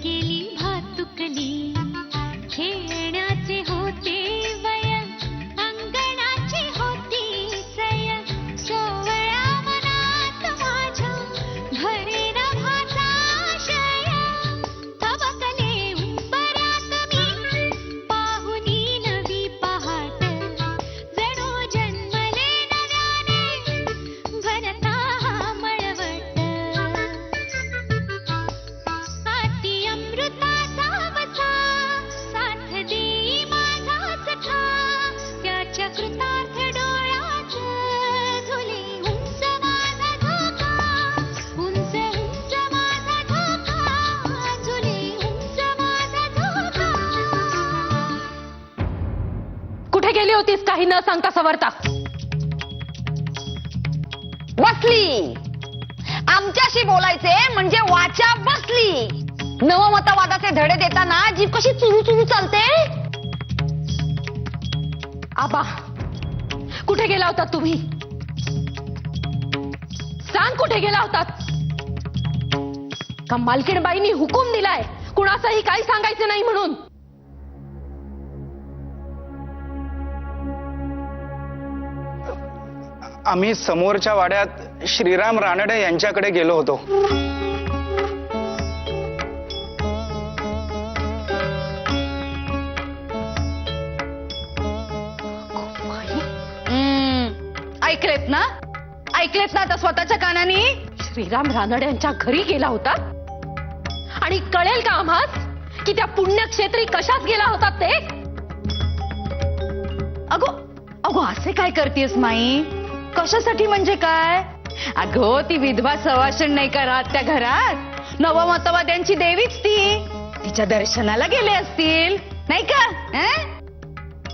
गेली भातुकली खेळण्याचे होते वय अंगणाची होती सय सोवळ्या मनात माझ्या भरेना भाताशय तवकले उंबऱ्यात मी पाहुनी नवी पहाट जणू जन्मले नव्याने भरता मळवट हाती अमृताचा वसा साथ देई माझा सखा त्याच्या कृतार्थ डोळ्यात झुले उंच माझा धोका उंच उंच माझा धोका झुले उंच माझा धोका. कुठे गेली होतीस काही न सांगता सवरता? बसली. आमच्याशी बोलायचे म्हणजे वाचा बसली. नवमतवादाचे धडे देताना जीभ कशी चुरू चुरू चालते. आबा कुठे गेला होतात तुम्ही? सांग कुठे गेला होतात? का मालकीणबाईंनी हुकूम दिलाय कुणाचंही काही सांगायचं नाही म्हणून? आम्ही समोरच्या वाड्यात श्रीराम रानडे यांच्याकडे गेलो होतो. ऐकलेत ना? ऐकलेत ना आता स्वतःच्या कानानी? श्रीराम रानडे यांच्या घरी गेला होता आणि कळेल का आम्हास की त्या पुण्यक्षेत्री कशात गेला होतात ते? अगो अगो असे काय करतेस माई? कशासाठी म्हणजे काय? अगो ती विधवा सवाशण नाही का राहत त्या घरात? नवमतवाद्यांची देवीच ती. तिच्या दर्शनाला गेले असतील नाही का?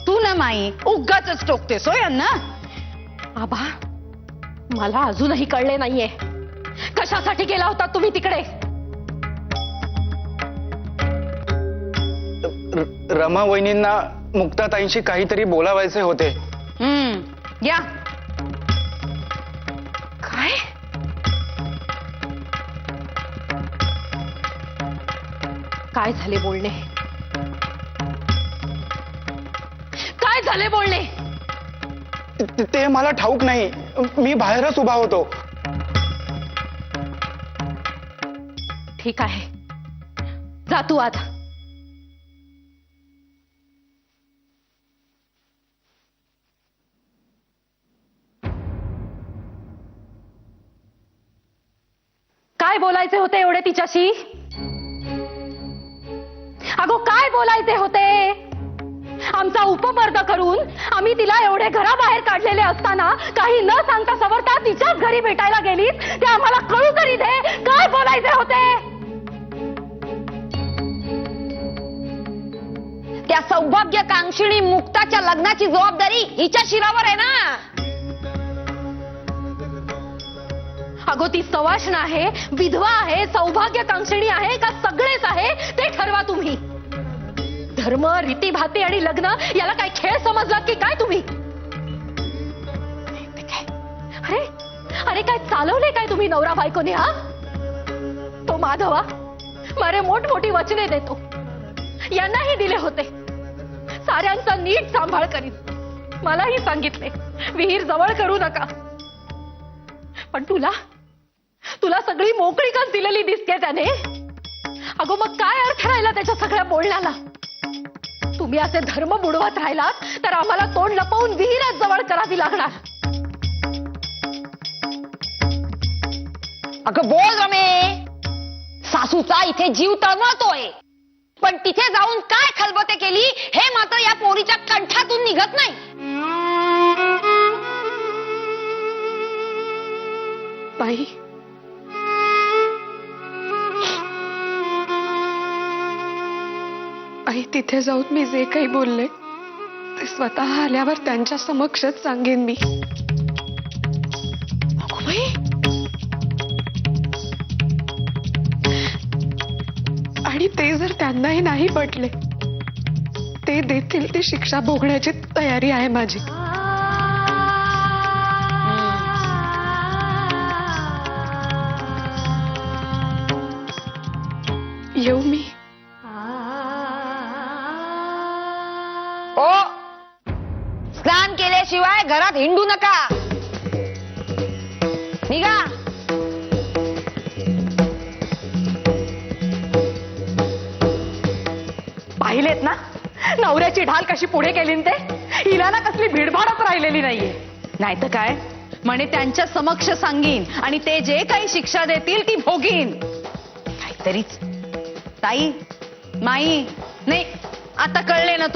तू ना माई उगाच टोकतेस हो यांना. आबा मला अजूनही कळले नाहीये कशासाठी गेला होता तुम्ही तिकडे? रमा वहिनींना मुक्ताताईंशी काहीतरी बोलावायचे होते. या. काय? काय झाले बोलणे? काय झाले बोलणे? ते मला ठाऊक नाही. मी बाहेरच उभा होतो. ठीक आहे जा तू आता. काय बोलायचे होते एवढे तिच्याशी? अगो काय बोलायचे होते? आमचा उपमर्द करून आम्ही तिला एवढे घराबाहेर काढलेले असताना काही न सांगता सवरता तिच्याच घरी भेटायला गेलीस ते आम्हाला कळू तरी दे. काय बोलायचे होते? त्या सौभाग्यकांक्षिणी मुक्ताच्या लग्नाची जबाबदारी हिच्या शिरावर आहे ना. अगो ती सवाष्ण आहे, विधवा आहे, सौभाग्यकांक्षिणी आहे का सगळेच आहे ते ठरवा तुम्ही. धर्म रीतीभाती आणि लग्न याला काय खेळ समजलात की काय तुम्ही? अरे अरे काय चालवले काय तुम्ही नवरा बायकोने? हा तो माधवा मारे मोठमोठी वचने देतो. यांनाही दिले होते साऱ्यांचा नीट सांभाळ करीत. मलाही सांगितले विहीर जवळ करू नका. पण तुला तुला सगळी मोकळीकच दिलेली दिसते त्याने. अगो मग काय अर्थ राहिला त्याच्या सगळ्या बोलण्याला? तुम्ही असे धर्म बुडवत राहिलात तर आम्हाला तोंड लपवून विहीरच जवळ करावी लागणार. अगं बोल रमे. सासूचा इथे जीव तळमळतोय पण तिथे जाऊन काय खलबते केली हे मात्र या पोरीच्या कंठातून निघत नाही. बाई आई तिथे जाऊन मी जे काही बोलले ते स्वतः आल्यावर त्यांच्या समक्षच सांगेन मी. अगो बाई आणि ते जर त्यांनाही नाही पटले ते देतील ती शिक्षा भोगण्याची तयारी आहे माझी. येऊ मी? शिवाय घरात हिंडू नका. निघा. पाहिलेत ना नवऱ्याची ढाल कशी पुढे केली न ते. हिला ना कसली भीडभाडच राहिलेली नाहीये. नाही तर काय म्हणे त्यांच्या समक्ष सांगीन आणि ते जे काही शिक्षा देतील ती भोगीन. काहीतरीच. ताई माई नाही आता कळले ना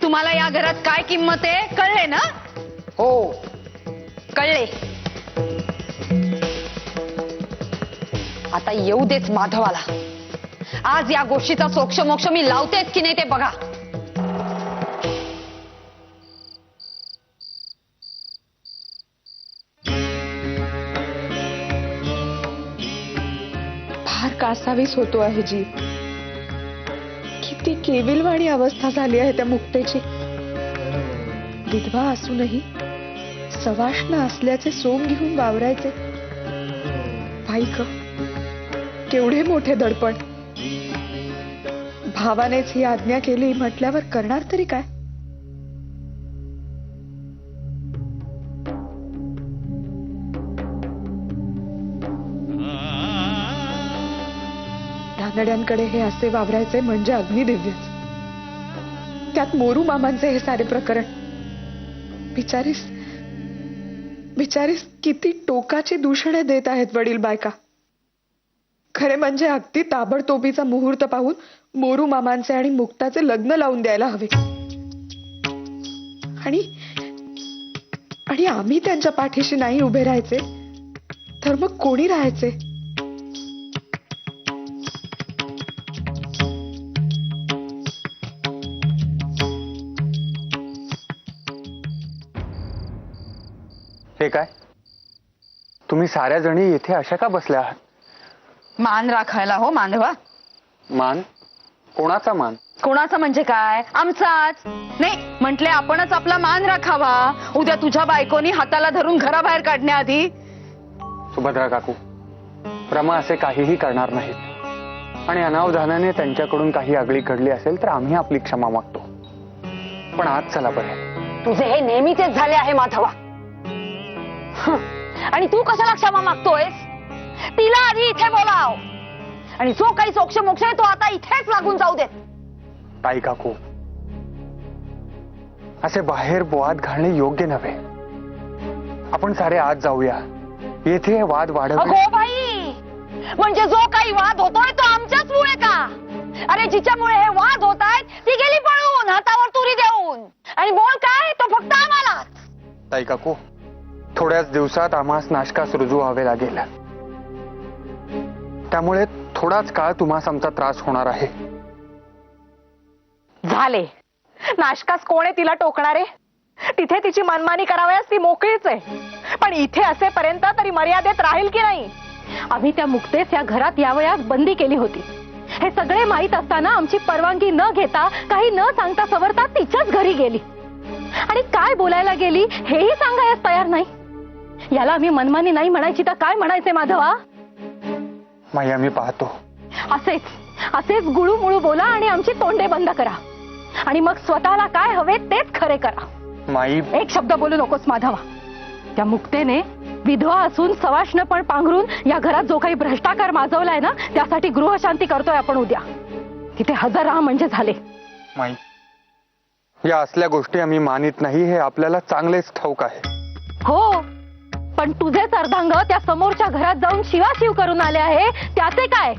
तुम्हाला या घरात काय किंमत आहे कळले ना. हो कळले. आता येऊ देच माधवाला. आज या गोष्टीचा सोक्षमोक्ष मी लावतेच की नाही ते बघा. फार कासावीस होतो आहे जी. किती केविलवाणी अवस्था झाली आहे त्या मुक्तेची. विधवा असूनही सवाष्ण असल्याचे सोंग घेऊन वावरायचे. बाईक केवढे मोठे दडपण. भावानेच ही आज्ञा केली म्हटल्यावर करणार तरी काय. धानड्यांकडे हे असे वावरायचे म्हणजे अग्निदिव्यच. त्यात मोरू मामांचे हे सारे प्रकरण. बिचारीस किती टोकाची दूषणे देत आहेत वडील बायका. खरे म्हणजे अगदी ताबडतोबीचा मुहूर्त पाहून मोरू मामांचे आणि मुक्ताचे लग्न लावून द्यायला हवे. आणि आम्ही त्यांच्या पाठीशी नाही उभे राहायचे तर मग कोणी राहायचे. हे काय तुम्ही साऱ्या जणी येथे अशा का बसल्या आहात? मान राखायला हो मांधवा. मान? कोणाचा मान? कोणाचा म्हणजे काय आमचाच. नाही म्हटले आपणच आपला मान राखावा. उद्या तुझ्या बायकोनी हाताला धरून घराबाहेर काढण्याआधी. सुभद्रा काकू, रमा असे काहीही करणार नाहीत आणि अनावधानाने त्यांच्याकडून काही आगळी घडली असेल तर आम्ही आपली क्षमा मागतो. पण आज चला बरे. तुझे हे नेहमीचेच झाले आहे माधवा. आणि तू कशाला क्षमा मागतोयस. तिला आधी इथे बोलाव आणि जो काही सोक्ष मोक्ष आहे तो आता इथेच लागून जाऊ देत. ताई काकू, असे बाहेर वाद घालणे योग्य नव्हे. आपण सारे आज जाऊया. येथे हे वाद वाढव. अगो बाई, म्हणजे जो काही वाद होतोय तो आमच्याच मुळे का. अरे जिच्यामुळे हे वाद होत आहेत ती गेली पळून हातावर तुरी देऊन. आणि बोल काय तो फक्त आम्हाला. ताई काकू, थोड्याच दिवसात आम्हास नाशकास रुजू व्हावे लागेल. त्यामुळे थोडाच काळ तुम्हास आमचा त्रास होणार आहे. झाले. नाशकास कोण आहे तिला टोकणारे. तिथे तिची मनमानी करावयास ती मोकळीच आहे. पण इथे असेपर्यंत तरी मर्यादेत राहील की नाही. आम्ही त्या मुक्तेस या घरात यावयास बंदी केली होती. हे सगळे माहीत असताना आमची परवानगी न घेता काही न सांगता सवरता तिच्याच घरी गेली आणि काय बोलायला गेली हेही सांगायला तयार नाही. याला आम्ही मनमानी नाही म्हणायची तर काय म्हणायचे माधवा. माया मी पाहतो. असेच गुळूमुळू बोला आणि आमची तोंडे बंद करा आणि मग स्वतःला काय हवे तेच खरे करा. माई, एक शब्द बोलू नकोस माधवा. त्या मुक्तेने विधवा असून सवाष्णपण पांघरून या घरात जो काही भ्रष्टाचार माजवलाय ना त्यासाठी गृहशांती करतोय आपण उद्या. तिथे हजर राहा म्हणजे झाले. माई, या असल्या गोष्टी आम्ही मानित नाही हे आपल्याला चांगलेच ठाऊक आहे. हो, पण तुझेच अर्धांग त्या समोरच्या घरात जाऊन शिवाशिव करून आले आहे त्याचे काय.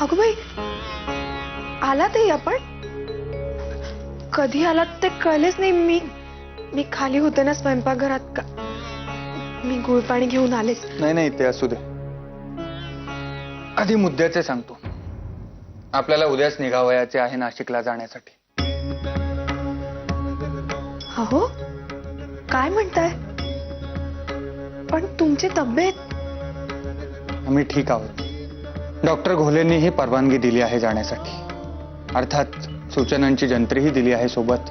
अगं बाई, आला ते आपण. कधी आलात ते कळलेच नाही. मी खाली होते ना स्वयंपाकघरात का. मी गुळपाणी घेऊन आलेच. नाही ते असू दे. आधी मुद्द्याचे सांगतो. आपल्याला उद्याच निघावयाचे आहे नाशिकला जाण्यासाठी. अहो, काय म्हणताय. पण तुमची तब्येत. आम्ही ठीक आहोत. डॉक्टर घोलेंनीही परवानगी दिली आहे जाण्यासाठी. अर्थात सूचनांची जंत्रीही दिली आहे सोबत.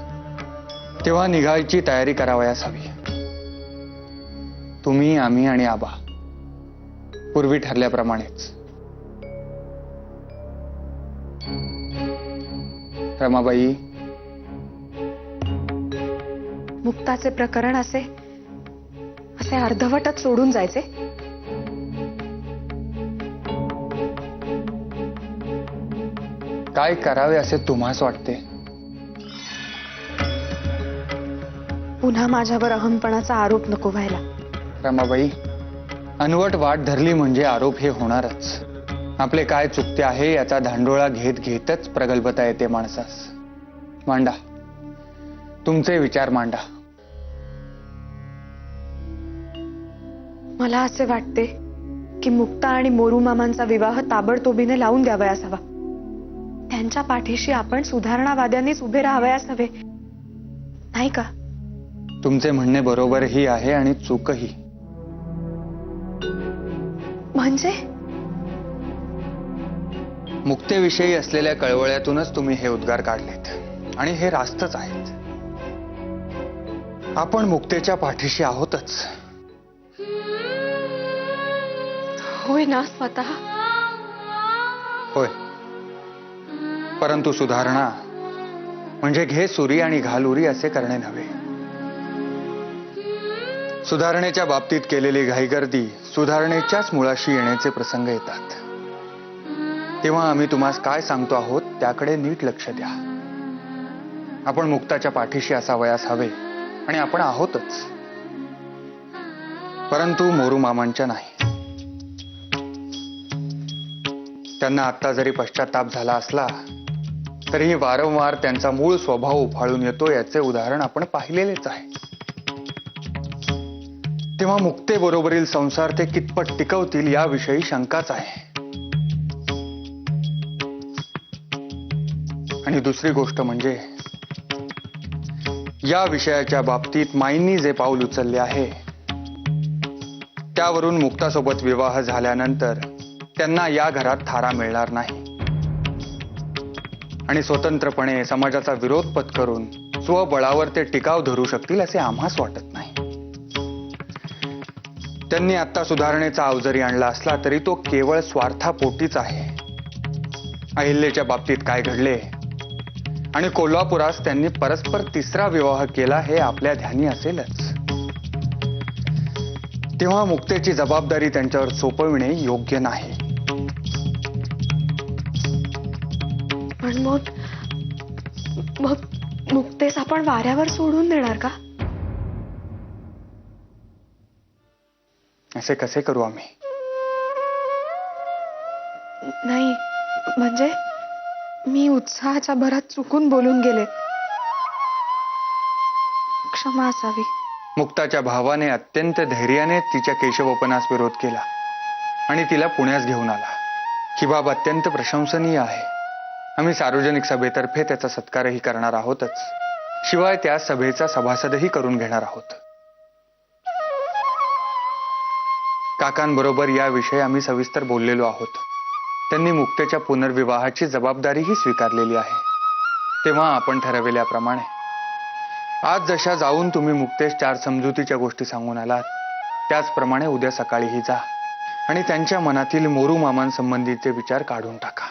तेव्हा निघायची तयारी करावयास हवी. तुम्ही, आम्ही आणि आबा पूर्वी ठरल्याप्रमाणेच. रमाबाई, मुक्ताचे प्रकरण असे अर्धवटच सोडून जायचे? काय करावे असे तुम्हास वाटते? पुन्हा माझ्यावर अहमपणाचा आरोप नको व्हायला. रमाबाई, अनवट वाट धरली म्हणजे आरोप हे होणारच. आपले काय चुकते आहे याचा धांडोळा घेत घेतच प्रगल्भता येते माणसास. मांडा, तुमचे विचार मांडा. मला असे वाटते की मुक्ता आणि मोरू मामांचा विवाह ताबडतोबीने लावून द्यावयास हवा. त्यांच्या पाठीशी आपण सुधारणावाद्यांनीच उभे राहावयास हवे, नाही का? तुमचे म्हणणे बरोबरही आहे आणि चूकही. म्हणजे मुक्तेविषयी असलेल्या कळवळ्यातूनच तुम्ही हे उद्गार काढलेत आणि हे रास्तच आहेत. आपण मुक्तेच्या पाठीशी आहोतच. होय ना स्वतः? होय, परंतु सुधारणा म्हणजे घे सुरी आणि घाल उरी असे करणे नव्हे. सुधारणेच्या बाबतीत केलेली घाईगर्दी सुधारणेच्याच मुळाशी येण्याचे प्रसंग येतात. तेव्हा आम्ही तुम्हास काय सांगतो आहोत त्याकडे नीट लक्ष द्या. आपण मुक्ताच्या पाठीशी असावयास हवे आणि आपण आहोतच, परंतु मोरू मामांच्या नाही. त्यांना आता जरी पश्चाताप झाला असला तरीही वारंवार त्यांचा मूळ स्वभाव उफाळून येतो याचे उदाहरण आपण पाहिलेलेच आहे. तेव्हा मुक्तेबरोबरील संसार ते कितपत टिकवतील याविषयी शंकाच आहे. आणि दुसरी गोष्ट म्हणजे या विषयाच्या बाबतीत माईंनी जे पाऊल उचलले आहे त्यावरून मुक्तासोबत विवाह झाल्यानंतर त्यांना या घरात थारा मिळणार नाही आणि स्वतंत्रपणे समाजाचा विरोध पत्करून स्वबळावर ते टिकाव धरू शकतील असे आम्हास वाटत नाही. त्यांनी आता सुधारणेचा अवजरी आणला असला तरी तो केवळ स्वार्थापोटीच आहे. अहिल्याच्या बाबतीत काय घडले आणि कोल्हापुरास त्यांनी परस्पर तिसरा विवाह केला हे आपल्या ध्यानी असेलच. तेव्हा मुक्तेची जबाबदारी त्यांच्यावर सोपविणे योग्य नाही. पण मग मुक्तेस आपण वाऱ्यावर सोडून देणार का? असे कसे करू आम्ही? नाही म्हणजे मी उत्साहाच्या भरात चुकून बोलून गेले, क्षमा असावी. मुक्ताच्या भावाने अत्यंत धैर्याने तिच्या केशवपनास विरोध केला आणि तिला पुण्यास घेऊन आला. ही बाब अत्यंत प्रशंसनीय आहे. आम्ही सार्वजनिक सभेतर्फे त्याचा सत्कारही करणार आहोतच, शिवाय त्या सभेचा सभासदही करून घेणार आहोत. काकांबरोबर याविषयी आम्ही सविस्तर बोललेलो आहोत. त्यांनी मुक्तेच्या पुनर्विवाहाची जबाबदारीही स्वीकारलेली आहे. तेव्हा आपण ठरविल्याप्रमाणे आज जशा जाऊन तुम्ही मुक्तेश 4 समजुतीच्या गोष्टी सांगून आलात त्याचप्रमाणे उद्या सकाळीही जा आणि त्यांच्या मनातील मोरू मामांसंबंधीचे विचार काढून टाका.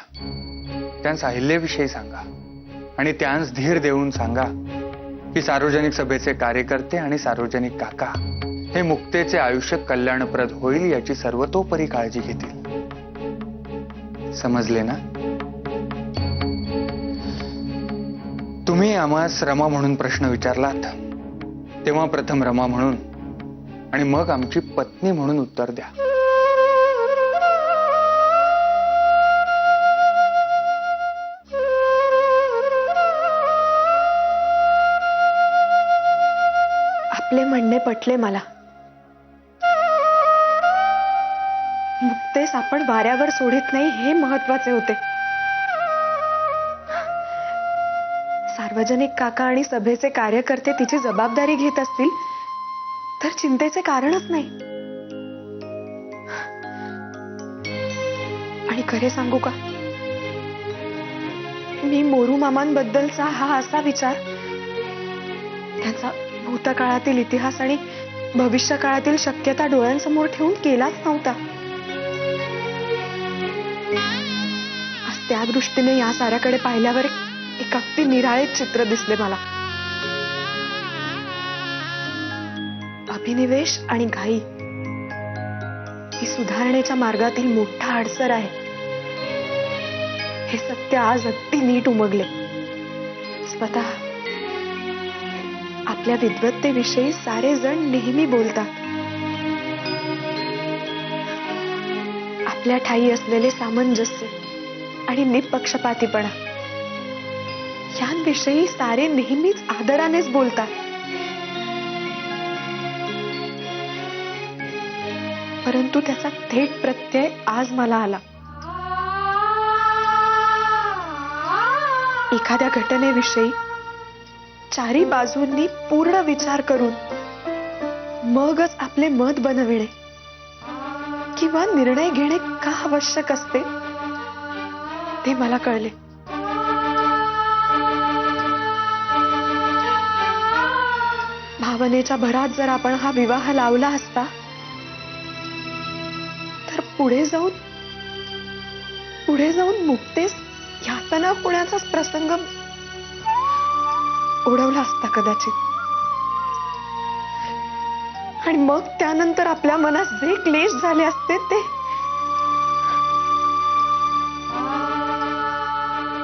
त्यांस अहिल्याविषयी सांगा आणि त्यांस धीर देऊन सांगा की सार्वजनिक सभेचे कार्यकर्ते आणि सार्वजनिक काका हे मुक्तेचे आयुष्य कल्याणप्रद होईल याची सर्वतोपरी काळजी घेतील. समजले ना? तुम्ही आम्हास रमा म्हणून प्रश्न विचारलात तेव्हा प्रथम रमा म्हणून आणि मग आमची पत्नी म्हणून उत्तर द्या. आपले म्हणणे पटले मला. मुक्तेस आपण वाऱ्यावर सोडित नाही हे महत्वाचे होते. सार्वजनिक काका आणि सभेचे कार्यकर्ते तिची जबाबदारी घेत असतील तर चिंतेचे कारणच नाही. आणि खरे सांगू का, मी मोरू मामांबद्दलचा हा असा विचार त्यांचा भूतकाळातील इतिहास आणि भविष्यकाळातील शक्यता डोळ्यांसमोर ठेवून केलाच नव्हता. त्या दृष्टीने या साऱ्याकडे पाहिल्यावर एक अगदी निराळे चित्र दिसले मला. अभिनिवेश आणि घाई ही सुधारणेच्या मार्गातील मोठा अडसर आहे. हे सत्य आज अगदी नीट उमगले. स्वतः आपल्या विद्वत्तेविषयी सारे जण नेहमी बोलतात. आपल्या ठायी असलेले सामंजस्य आणि निपक्षपातीपणा यांविषयी सारे नेहमीच आदरानेच बोलतात. परंतु त्याचा थेट प्रत्यय आज मला आला. एखाद्या घटनेविषयी चारी बाजूंनी पूर्ण विचार करून मगच आपले मत बनविणे किंवा निर्णय घेणे का आवश्यक असते ते मला कळले. भावनेच्या भरात जर आपण हा विवाह लावला असता तर पुढे जाऊन मुक्तेस यातना होण्याचाच प्रसंग ओढवला असता कदाचित. आणि मग त्यानंतर आपल्या मनात जे क्लेश झाले असते ते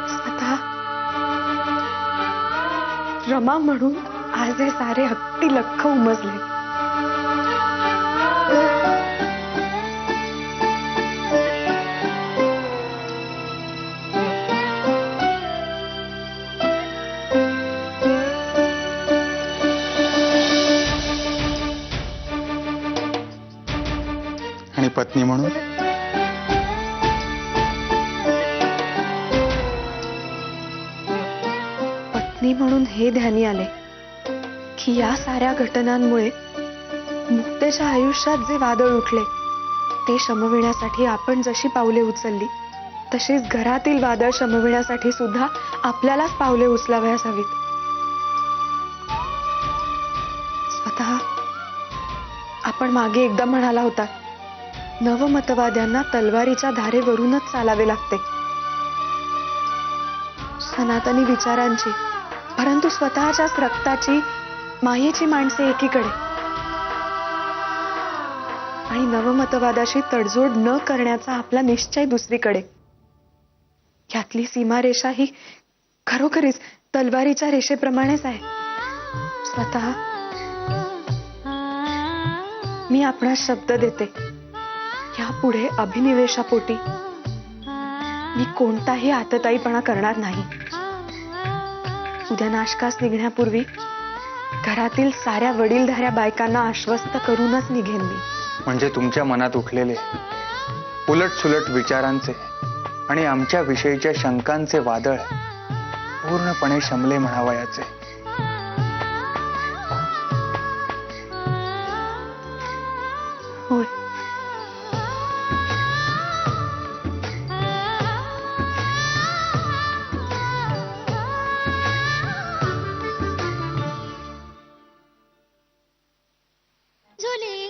स्वतः रमा म्हणून आज हे सारे हत्ती लख्ख उमजले. आणि पत्नी म्हणून पत्नी म्हणून हे ध्यानी आले की या साऱ्या घटनांमुळे मुक्तेच्या आयुष्यात जे वादळ उठले ते शमविण्यासाठी आपण जशी पावले उचलली तशीच घरातील वादळ शमविण्यासाठी सुद्धा आपल्यालाच पावले उचलावयास हवीत. स्वतः आपण मागे एकदा म्हणाला होता, नवमतवाद्यांना तलवारीच्या धारेवरूनच चालावे लागते. सनातनी विचारांची परंतु स्वतःच्याच रक्ताची मायेची माणसे एकीकडे आणि नवमतवादाशी तडजोड न करण्याचा आपला निश्चय दुसरीकडे. यातली सीमारेषा ही खरोखरीच तलवारीच्या रेषेप्रमाणेच आहे. स्वतः मी आपणास शब्द देते, यापुढे अभिनिवेशापोटी मी कोणताही आतताईपणा करणार नाही. उद्या नाशकास निघण्यापूर्वी घरातील साऱ्या वडीलधाऱ्या बायकांना आश्वस्त करूनच निघेन मी. म्हणजे तुमच्या मनात उठलेले उलट सुलट विचारांचे आणि आमच्या विषयीच्या शंकांचे वादळ पूर्णपणे शमले म्हणावयाचे. होय. झुले